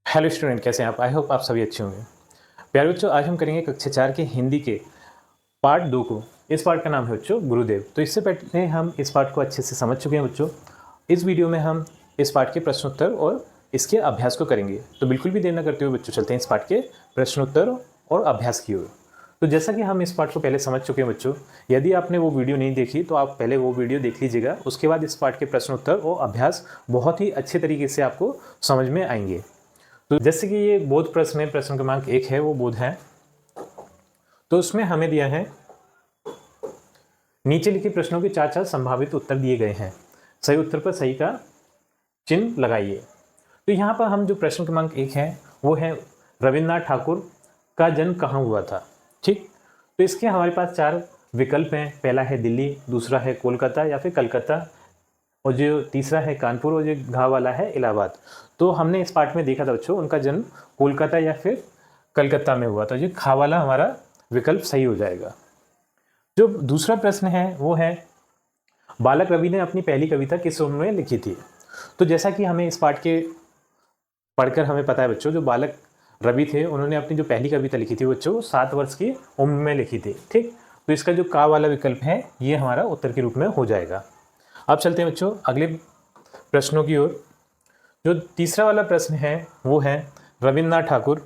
Hello student, कैसे हैं आप? आई होप आप सभी अच्छे होंगे। प्यारे बच्चों, आज हम करेंगे कक्षा 4 के हिंदी के पार्ट 2 को। इस पार्ट का नाम है बच्चों गुरुदेव। तो इससे पहले हम इस पार्ट को अच्छे से समझ चुके हैं बच्चों। इस वीडियो में हम इस पार्ट के प्रश्नोत्तर और इसके अभ्यास को करेंगे। तो बिल्कुल भी देर न करते हुए बच्चों चलते हैं इस पार्ट के प्रश्नोत्तर और अभ्यास की ओर। तो जैसा कि हम इस पार्ट को पहले समझ चुके हैं बच्चों, यदि आपने वो वीडियो नहीं देखी तो आप पहले वो वीडियो देख लीजिएगा। उसके बाद इस पार्ट के प्रश्नोत्तर और अभ्यास बहुत ही अच्छे तरीके से आपको समझ में आएंगे। तो जैसे कि ये बोध प्रश्न है, प्रश्न क्रमांक 1 है, वो बोध है। तो उसमें हमें दिया है नीचे लिखे प्रश्नों के 4 संभावित उत्तर दिए गए हैं। सही उत्तर पर सही का चिन्ह लगाइए। तो यहाँ पर हम जो प्रश्न क्रमांक 1 है वो है रविन्द्रनाथ ठाकुर का जन्म कहाँ हुआ था। ठीक, तो इसके हमारे पास 4 विकल्प हैं। पहला है दिल्ली, दूसरा है कोलकाता या फिर कलकत्ता, और जो तीसरा है कानपुर, और जो घा वाला है इलाहाबाद। तो हमने इस पार्ट में देखा था बच्चों, उनका जन्म कोलकाता या फिर कलकत्ता में हुआ था। जो खा वाला हमारा विकल्प सही हो जाएगा। जो दूसरा प्रश्न है वो है बालक रवि ने अपनी पहली कविता किस उम्र में लिखी थी। तो जैसा कि हमें इस पार्ट के पढ़कर हमें पता है बच्चों, जो बालक रवि थे उन्होंने अपनी जो पहली कविता लिखी थी बच्चों 7 वर्ष की उम्र में लिखी थी। ठीक, तो इसका जो का वाला विकल्प है ये हमारा उत्तर के रूप में हो जाएगा। अब चलते हैं बच्चों अगले प्रश्नों की ओर। जो तीसरा वाला प्रश्न है वो है रविन्द्रनाथ ठाकुर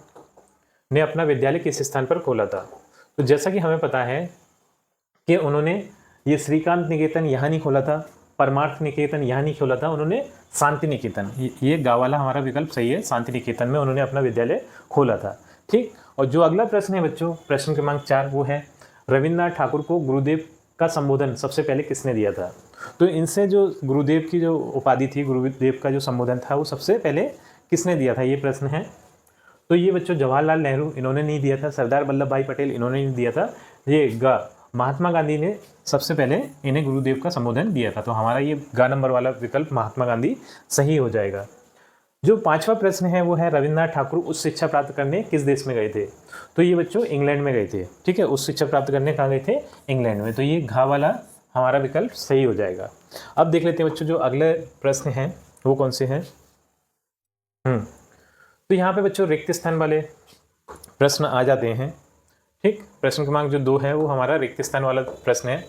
ने अपना विद्यालय किस स्थान पर खोला था। तो जैसा कि हमें पता है कि उन्होंने ये श्रीकांत निकेतन यहाँ नहीं खोला था, परमार्थ निकेतन यहाँ नहीं खोला था, उन्होंने शांति निकेतन, ये गा वाला हमारा विकल्प सही है, शांति निकेतन में उन्होंने अपना विद्यालय खोला था। ठीक, और जो अगला प्रश्न है बच्चों, प्रश्न क्रमांक 4, वो है रविन्द्रनाथ ठाकुर को गुरुदेव का संबोधन सबसे पहले किसने दिया था। तो इनसे जो गुरुदेव की जो उपाधि थी, गुरुदेव का जो संबोधन था वो सबसे पहले किसने दिया था, ये प्रश्न है। तो ये बच्चों जवाहरलाल नेहरू इन्होंने नहीं दिया था, सरदार वल्लभ भाई पटेल इन्होंने नहीं दिया था, ये ग महात्मा गांधी ने सबसे पहले इन्हें गुरुदेव का संबोधन दिया था। तो हमारा ये ग नंबर वाला विकल्प महात्मा गांधी सही हो जाएगा। जो 5वां प्रश्न है वो है रविन्द्रनाथ ठाकुर उच्च शिक्षा प्राप्त करने किस देश में गए थे। तो ये बच्चों इंग्लैंड में गए थे। ठीक है, उच्च शिक्षा प्राप्त करने कहाँ गए थे, इंग्लैंड में। तो ये घा वाला हमारा विकल्प सही हो जाएगा। अब देख लेते हैं बच्चों जो अगले प्रश्न हैं वो कौन से हैं। तो यहाँ पे बच्चों रिक्त स्थान वाले प्रश्न आ जाते हैं। ठीक, प्रश्न क्रमांक जो 2 है वो हमारा रिक्त स्थान वाला प्रश्न है।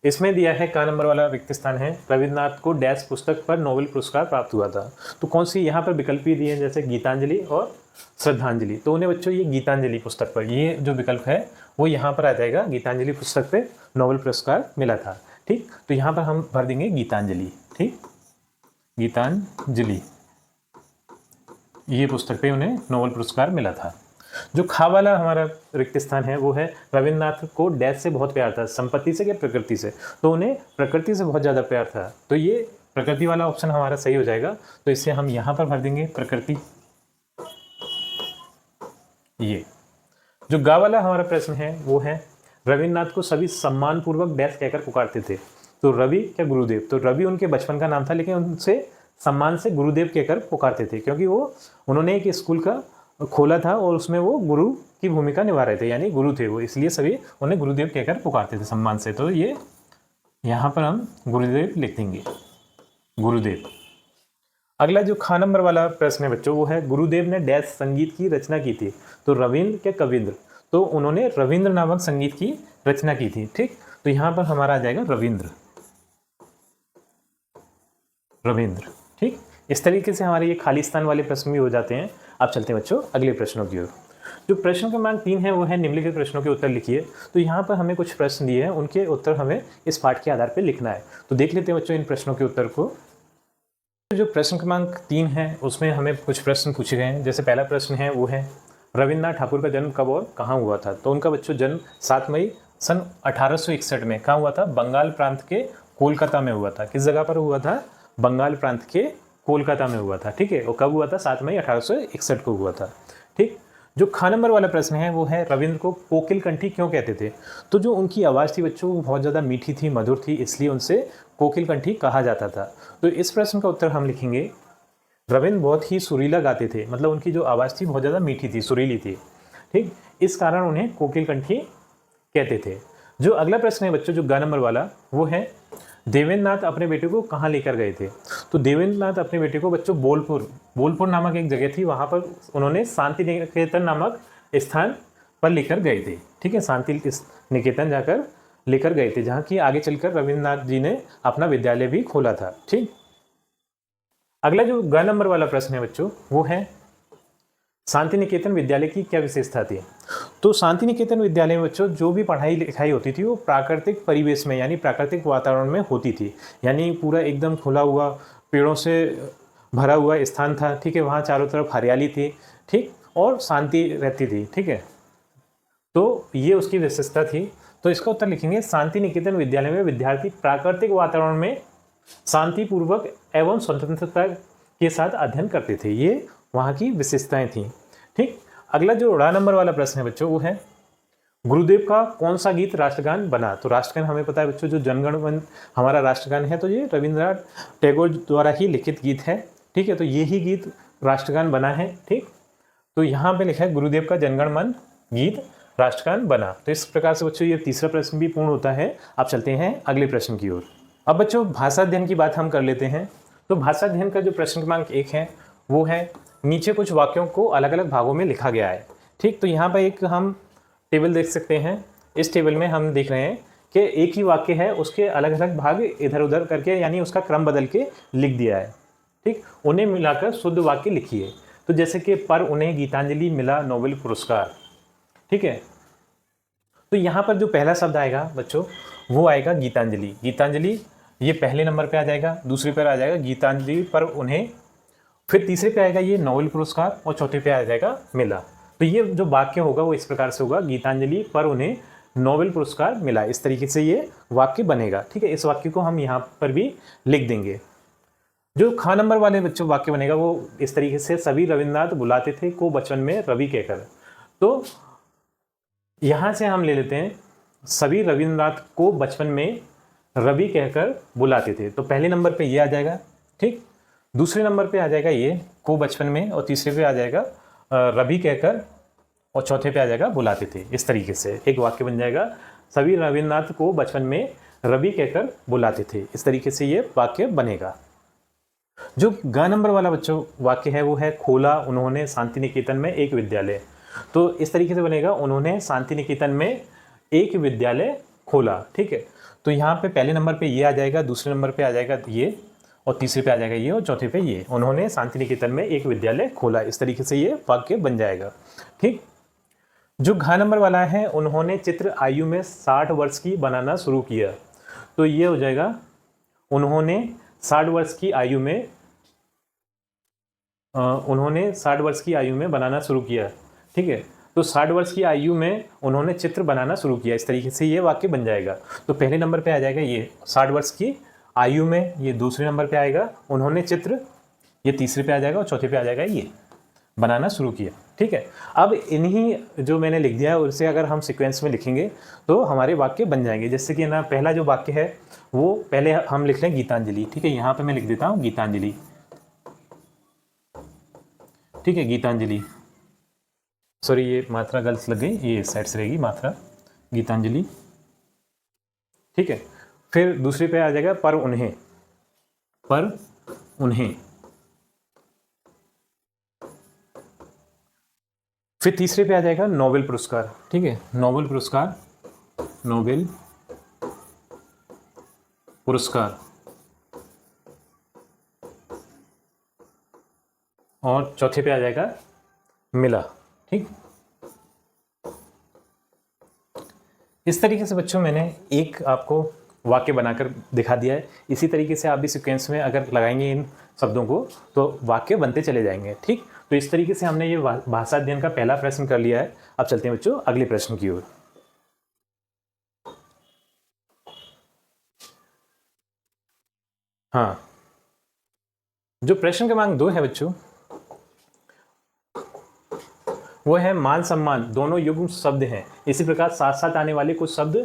इसमें दिया है का नंबर वाला रिक्त स्थान है रविन्द्रनाथ को डैश पुस्तक पर नोबेल पुरस्कार प्राप्त हुआ था। तो कौन सी यहाँ पर विकल्प भी दिए हैं, जैसे गीतांजलि और श्रद्धांजलि। तो उन्हें बच्चों ये गीतांजलि पुस्तक पर, ये जो विकल्प है वो यहाँ पर आ जाएगा, गीतांजलि पुस्तक पे नोबेल पुरस्कार मिला था। ठीक, तो यहाँ पर हम भर देंगे गीतांजलि। ठीक, गीतांजलि, ये पुस्तक पे उन्हें नोबेल पुरस्कार मिला था। जो खा वाला हमारा रिक्त स्थान है वो है रविन्द्रनाथ को डैश से बहुत प्यार था, संपत्ति से या प्रकृति से। तो उन्हें प्रकृति से बहुत ज़्यादा प्यार था, तो ये प्रकृति वाला ऑप्शन हमारा सही हो जाएगा। तो इससे हम यहाँ पर भर देंगे प्रकृति। ये जो गा वाला हमारा प्रश्न है वो है रविन्द्रनाथ को सभी सम्मानपूर्वक डैश कहकर पुकारते थे। तो रवि क्या गुरुदेव। तो रवि उनके बचपन का नाम था, लेकिन उनसे सम्मान से गुरुदेव कहकर पुकारते थे, क्योंकि उन्होंने एक स्कूल का खोला था और उसमें वो गुरु की भूमिका निभा रहे थे, यानी गुरु थे वो, इसलिए सभी उन्हें गुरुदेव कहकर पुकारते थे सम्मान से। तो ये यहाँ पर हम गुरुदेव लिख देंगे, गुरुदेव। अगला जो खा नंबर वाला प्रश्न है बच्चों वो है गुरुदेव ने डैश संगीत की रचना की थी। तो रविन्द्र क्या कविंद्र। तो उन्होंने रविन्द्र नामक संगीत की रचना की थी। ठीक, तो यहाँ पर हमारा आ जाएगा रविन्द्र, रविन्द्र। ठीक, इस तरीके से हमारे ये खाली स्थान वाले प्रश्न भी हो जाते हैं। अब चलते हैं बच्चों अगले प्रश्नों की ओर। जो प्रश्न क्रमांक 3 है वो है निम्नलिखित प्रश्नों के उत्तर लिखिए। तो यहाँ पर हमें कुछ प्रश्न दिए हैं, उनके उत्तर हमें इस पाठ के आधार पर लिखना है। तो देख लेते हैं बच्चों इन प्रश्नों के उत्तर को। जो प्रश्न क्रमांक 3 है उसमें हमें कुछ प्रश्न पूछे गए हैं। जैसे पहला प्रश्न है वो है रविन्द्रनाथ ठाकुर का जन्म कब और कहाँ हुआ था। तो उनका बच्चों जन्म 7 मई सन 1861 में कहाँ हुआ था, बंगाल प्रांत के कोलकाता में हुआ था। किस जगह पर हुआ था, बंगाल प्रांत के कोलकाता में हुआ था। ठीक है, और कब हुआ था, 7 मई 1861 को हुआ था। ठीक, जो खा नंबर वाला प्रश्न है वो है रविंद्र को कोकिल कंठी क्यों कहते थे। तो जो उनकी आवाज़ थी बच्चों वो बहुत ज़्यादा मीठी थी, मधुर थी, इसलिए उनसे कोकिल कंठी कहा जाता था। तो इस प्रश्न का उत्तर हम लिखेंगे रविंद्र बहुत ही सुरीला गाते थे, मतलब उनकी जो आवाज़ थी बहुत ज़्यादा मीठी थी, सुरीली थी। ठीक, इस कारण उन्हें कोकिल कंठी कहते थे। जो अगला प्रश्न है बच्चों जो ग नंबर वाला वो है देवेंद्र नाथ अपने बेटे को कहाँ लेकर गए थे? तो देवेंद्र नाथ अपने बेटे को बच्चों बोलपुर नामक एक जगह थी, वहाँ पर उन्होंने शांति निकेतन नामक स्थान पर लेकर गए थे। ठीक है, शांति निकेतन जाकर लेकर गए थे, जहाँ की आगे चलकर रविन्द्रनाथ जी ने अपना विद्यालय भी खोला था। ठीक, अगला जो ग नंबर वाला प्रश्न है बच्चों, वो है शांति निकेतन विद्यालय की क्या विशेषता थी? तो शांति निकेतन विद्यालय में बच्चों जो भी पढ़ाई लिखाई होती थी वो प्राकृतिक परिवेश में यानी प्राकृतिक वातावरण में होती थी, यानी पूरा एकदम खुला हुआ पेड़ों से भरा हुआ स्थान था। ठीक है, वहाँ चारों तरफ हरियाली थी, ठीक, और शांति रहती थी। ठीक है, तो ये उसकी विशेषता थी। तो इसका उत्तर लिखेंगे शांति निकेतन विद्यालय में विद्यार्थी प्राकृतिक वातावरण में शांतिपूर्वक एवं स्वतंत्रता के साथ अध्ययन करते थे, ये वहाँ की विशेषताएं थी। ठीक, अगला जो रा नंबर वाला प्रश्न है बच्चों, वो है गुरुदेव का कौन सा गीत राष्ट्रगान बना? तो राष्ट्रगान हमें पता है बच्चों, जो जनगण मन हमारा राष्ट्रगान है, तो ये रविंद्रनाथ टैगोर द्वारा ही लिखित गीत है। ठीक है, तो ये ही गीत राष्ट्रगान बना है। ठीक, तो यहाँ पे लिखा है गुरुदेव का जनगण मन गीत राष्ट्रगान बना। तो इस प्रकार से बच्चों ये तीसरा प्रश्न भी पूर्ण होता है। अब चलते हैं अगले प्रश्न की ओर। अब बच्चों भाषा अध्ययन की बात हम कर लेते हैं। तो भाषा अध्ययन का जो प्रश्न क्रमांक 1 है वो है नीचे कुछ वाक्यों को अलग अलग भागों में लिखा गया है। ठीक, तो यहाँ पर एक हम टेबल देख सकते हैं। इस टेबल में हम देख रहे हैं कि एक ही वाक्य है, उसके अलग अलग भाग इधर उधर करके यानी उसका क्रम बदल के लिख दिया है। ठीक, उन्हें मिलाकर शुद्ध वाक्य लिखिए। तो जैसे कि पर उन्हें गीतांजलि मिला नोबेल पुरस्कार। ठीक है, तो यहाँ पर जो पहला शब्द आएगा बच्चों वो आएगा गीतांजलि। गीतांजलि ये पहले नंबर पे आ जाएगा, दूसरे पर आ जाएगा गीतांजलि पर उन्हें, फिर तीसरे पे आएगा ये नोबेल पुरस्कार और चौथे पे आ जाएगा मिला। तो ये जो वाक्य होगा वो इस प्रकार से होगा गीतांजलि पर उन्हें नोबेल पुरस्कार मिला। इस तरीके से ये वाक्य बनेगा। ठीक है, इस वाक्य को हम यहाँ पर भी लिख देंगे। जो खा नंबर वाले बच्चों वाक्य बनेगा वो इस तरीके से सभी रविन्द्रनाथ बुलाते थे को बचपन में रवि कहकर। तो यहाँ से हम ले लेते हैं सभी रविन्द्रनाथ को बचपन में रवि कहकर बुलाते थे। तो पहले नंबर पे ये आ जाएगा। ठीक, दूसरे नंबर पे आ जाएगा ये को बचपन में, और तीसरे पे आ जाएगा रवि कहकर, और चौथे पे आ जाएगा बुलाते थे। इस तरीके से एक वाक्य बन जाएगा सभी रविन्द्रनाथ को बचपन में रवि कहकर बुलाते थे। इस तरीके से ये वाक्य बनेगा। जो ग नंबर वाला बच्चों वाक्य है वो है खोला उन्होंने शांति निकेतन में एक विद्यालय। तो इस तरीके से बनेगा उन्होंने शांति निकेतन में एक विद्यालय खोला। ठीक है, तो यहाँ पे पहले नंबर पे ये आ जाएगा, दूसरे नंबर पे आ जाएगा ये, और तीसरे पे आ जाएगा ये, और चौथे पे ये, उन्होंने शांति निकेतन में एक विद्यालय खोला। इस तरीके से ये वाक्य बन जाएगा। ठीक, जो घ नंबर वाला है उन्होंने चित्र आयु में 60 वर्ष की बनाना शुरू किया। तो ये हो जाएगा उन्होंने 60 वर्ष की आयु में उन्होंने 60 वर्ष की आयु में बनाना शुरू किया। ठीक है, तो 60 वर्ष की आयु में उन्होंने चित्र बनाना शुरू किया। इस तरीके से ये वाक्य बन जाएगा। तो पहले नंबर पे आ जाएगा ये 60 वर्ष की आयु में, ये दूसरे नंबर पे आएगा उन्होंने चित्र, ये तीसरे पे आ जाएगा, और चौथे पे आ जाएगा ये बनाना शुरू किया। ठीक है, अब इन्हीं जो मैंने लिख दिया है उससे अगर हम सीक्वेंस में लिखेंगे तो हमारे वाक्य बन जाएंगे। जैसे कि ना पहला जो वाक्य है वो पहले हम लिख लें गीतांजलि। ठीक है, यहाँ पे मैं लिख देता हूँ गीतांजलि। ठीक है, गीतांजलि, सॉरी ये मात्रा गलत लग गई, ये साइड से रहेगी मात्रा, गीतांजलि। ठीक है, फिर दूसरे पे आ जाएगा पर उन्हें, पर उन्हें, फिर तीसरे पे आ जाएगा नोबेल पुरस्कार। ठीक है, नोबेल पुरस्कार, नोबेल पुरस्कार, और चौथे पे आ जाएगा मिला। ठीक, इस तरीके से बच्चों मैंने एक आपको वाक्य बनाकर दिखा दिया है। इसी तरीके से आप भी सीक्वेंस में अगर लगाएंगे इन शब्दों को तो वाक्य बनते चले जाएंगे। ठीक, तो इस तरीके से हमने ये भाषा अध्ययन का पहला प्रश्न कर लिया है। अब चलते हैं बच्चों अगले प्रश्न की ओर। हाँ, जो प्रश्न क्रमांक 2 है बच्चों वो है मान सम्मान दोनों युग्म शब्द हैं। इसी प्रकार साथ साथ आने वाले कुछ शब्द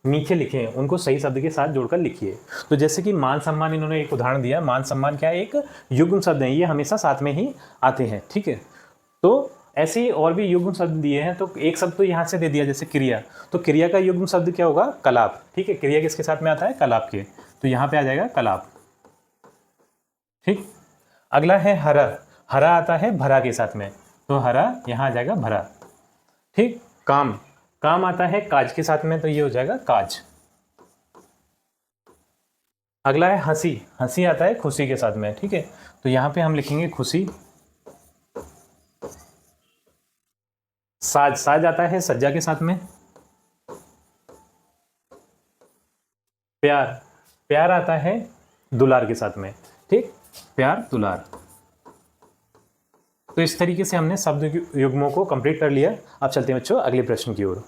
नीचे लिखे हैं, उनको सही शब्द के साथ जोड़कर लिखिए। तो जैसे कि मान सम्मान, इन्होंने एक उदाहरण दिया। मान सम्मान क्या है? एक युग्म शब्द है, ये हमेशा साथ में ही आते हैं। ठीक है, तो ऐसे ही और भी युग्म शब्द दिए हैं। तो एक शब्द तो यहाँ से दे दिया जैसे क्रिया, तो क्रिया का युग्म शब्द क्या होगा? कलाप। ठीक है, क्रिया किसके साथ में आता है? कलाप के। तो यहाँ पे आ जाएगा कलाप। ठीक, अगला है हरा। हरा आता है भरा के साथ में, तो हरा यहाँ आ जाएगा भरा। ठीक, काम। काम आता है काज के साथ में, तो ये हो जाएगा काज। अगला है हंसी। हंसी आता है खुशी के साथ में। ठीक है, तो यहाँ पे हम लिखेंगे खुशी। साज। साज आता है सज्जा के साथ में। प्यार। प्यार आता है दुलार के साथ में। ठीक, प्यार दुलार। तो इस तरीके से हमने शब्द युग्मों को कंप्लीट कर लिया। अब चलते हैं बच्चों अगले प्रश्न की ओर।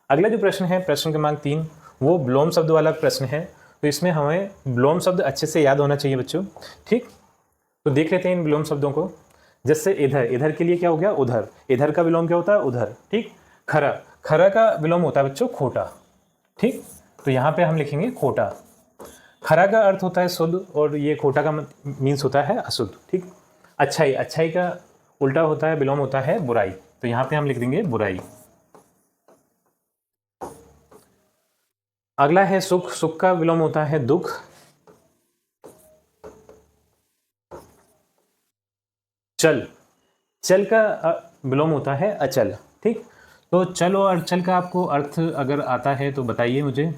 अगला जो प्रश्न है प्रश्न क्रमांक 3, वो विलोम शब्द वाला प्रश्न है। तो इसमें हमें विलोम शब्द अच्छे से याद होना चाहिए बच्चों। ठीक, तो देख लेते हैं इन विलोम शब्दों को। जैसे इधर। इधर के लिए क्या हो गया? उधर। इधर का विलोम क्या होता है? उधर। ठीक, खरा। खरा का विलोम होता है बच्चों खोटा। ठीक, तो यहाँ पे हम लिखेंगे खोटा। खरा का अर्थ होता है शुद्ध और ये खोटा का मीन्स होता है अशुद्ध। ठीक, अच्छाई। अच्छाई का उल्टा होता है विलोम होता है बुराई, तो यहाँ पे हम लिख देंगे बुराई। अगला है सुख। सुख का विलोम होता है दुख। चल। चल का विलोम होता है अचल। ठीक, तो चल और अचल का आपको अर्थ अगर आता है तो बताइए मुझे।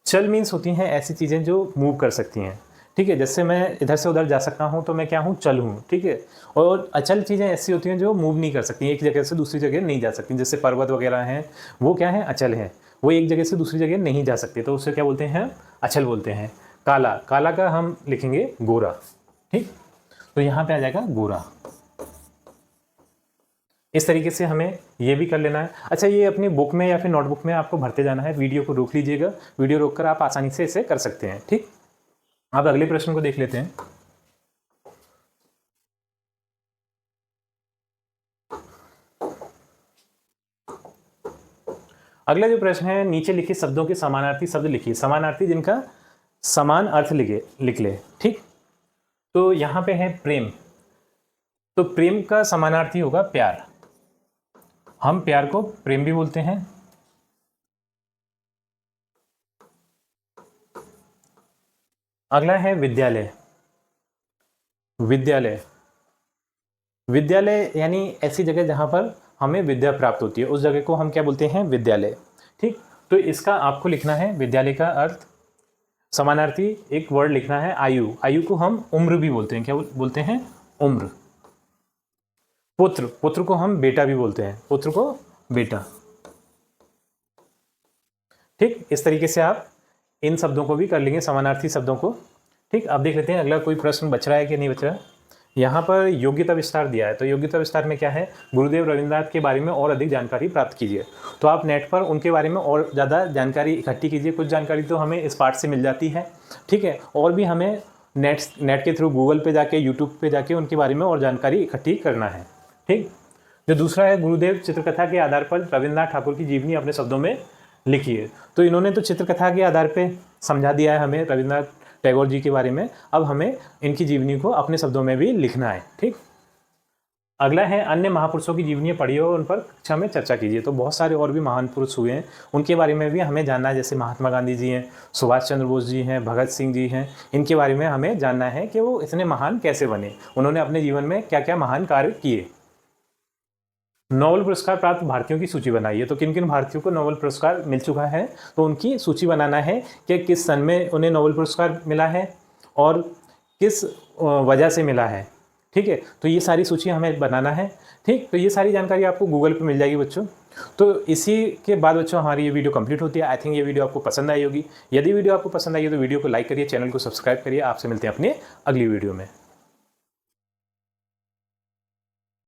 चल मीन्स होती हैं ऐसी चीज़ें जो मूव कर सकती हैं। ठीक है, जैसे मैं इधर से उधर जा सकता हूँ तो मैं क्या हूँ? चल हूँ। ठीक है, और अचल चीज़ें ऐसी होती हैं जो मूव नहीं कर सकती, एक जगह से दूसरी जगह नहीं जा सकती। जैसे पर्वत वगैरह हैं, वो क्या है? अचल है, वो एक जगह से दूसरी जगह नहीं जा सकते, तो उसे क्या बोलते हैं? अचल बोलते हैं। काला। काला का हम लिखेंगे गोरा। ठीक, तो यहाँ पे आ जाएगा गोरा। इस तरीके से हमें ये भी कर लेना है। अच्छा, ये अपनी बुक में या फिर नोटबुक में आपको भरते जाना है। वीडियो को रोक लीजिएगा, वीडियो रोककर आप आसानी से इसे कर सकते हैं। ठीक, अब अगले प्रश्न को देख लेते हैं। अगला जो प्रश्न है, नीचे लिखे शब्दों के समानार्थी शब्द लिखिए। समानार्थी जिनका समान अर्थ लिख ले। ठीक, तो यहाँ पे है प्रेम, तो प्रेम का समानार्थी होगा प्यार। हम प्यार को प्रेम भी बोलते हैं। अगला है विद्यालय। विद्यालय। विद्यालय यानी ऐसी जगह जहाँ पर हमें विद्या प्राप्त होती है, उस जगह को हम क्या बोलते हैं? विद्यालय। ठीक, तो इसका आपको लिखना है विद्यालय का अर्थ। समानार्थी एक वर्ड लिखना है आयु। आयु को हम उम्र भी बोलते हैं। क्या बोलते हैं? उम्र। पुत्र। पुत्र को हम बेटा भी बोलते हैं। पुत्र को बेटा। ठीक, इस तरीके से आप इन शब्दों को भी कर लेंगे, समानार्थी शब्दों को। ठीक, अब देख लेते हैं अगला कोई प्रश्न बच रहा है कि नहीं बच रहा है। यहाँ पर योग्यता विस्तार दिया है, तो योग्यता विस्तार में क्या है? गुरुदेव रविन्द्रनाथ के बारे में और अधिक जानकारी प्राप्त कीजिए। तो आप नेट पर उनके बारे में और ज़्यादा जानकारी इकट्ठी कीजिए। कुछ जानकारी तो हमें इस पाठ से मिल जाती है। ठीक है, और भी हमें नेट के थ्रू गूगल पे जाके, यूट्यूब पे जाके उनके बारे में और जानकारी इकट्ठी करना है। ठीक, जो दूसरा है, गुरुदेव चित्रकथा के आधार पर रविन्द्रनाथ ठाकुर की जीवनी अपने शब्दों में लिखिए। तो इन्होंने तो चित्रकथा के आधार पे समझा दिया है हमें रविन्द्रनाथ टैगोर जी के बारे में। अब हमें इनकी जीवनी को अपने शब्दों में भी लिखना है। ठीक, अगला है अन्य महापुरुषों की जीवनी पढ़िए और उन पर कक्षा में चर्चा कीजिए। तो बहुत सारे और भी महान पुरुष हुए हैं, उनके बारे में भी हमें जानना है। जैसे महात्मा गांधी जी हैं, सुभाष चंद्र बोस जी हैं, भगत सिंह जी हैं। इनके बारे में हमें जानना है कि वो इतने महान कैसे बने, उन्होंने अपने जीवन में क्या क्या महान कार्य किए। नोबेल पुरस्कार प्राप्त भारतीयों की सूची बनाइए। तो किन किन भारतीयों को नोबेल पुरस्कार मिल चुका है, तो उनकी सूची बनाना है कि किस सन में उन्हें नोबेल पुरस्कार मिला है और किस वजह से मिला है। ठीक है, तो ये सारी सूची हमें बनाना है। ठीक, तो ये सारी जानकारी आपको गूगल पे मिल जाएगी बच्चों। तो इसी के बाद बच्चों हमारी ये वीडियो कंप्लीट होती है। आई थिंक ये वीडियो आपको पसंद आई होगी। यदि वीडियो आपको पसंद आई है तो वीडियो को लाइक करिए, चैनल को सब्सक्राइब करिए। आपसे मिलते हैं अपने अगली वीडियो में।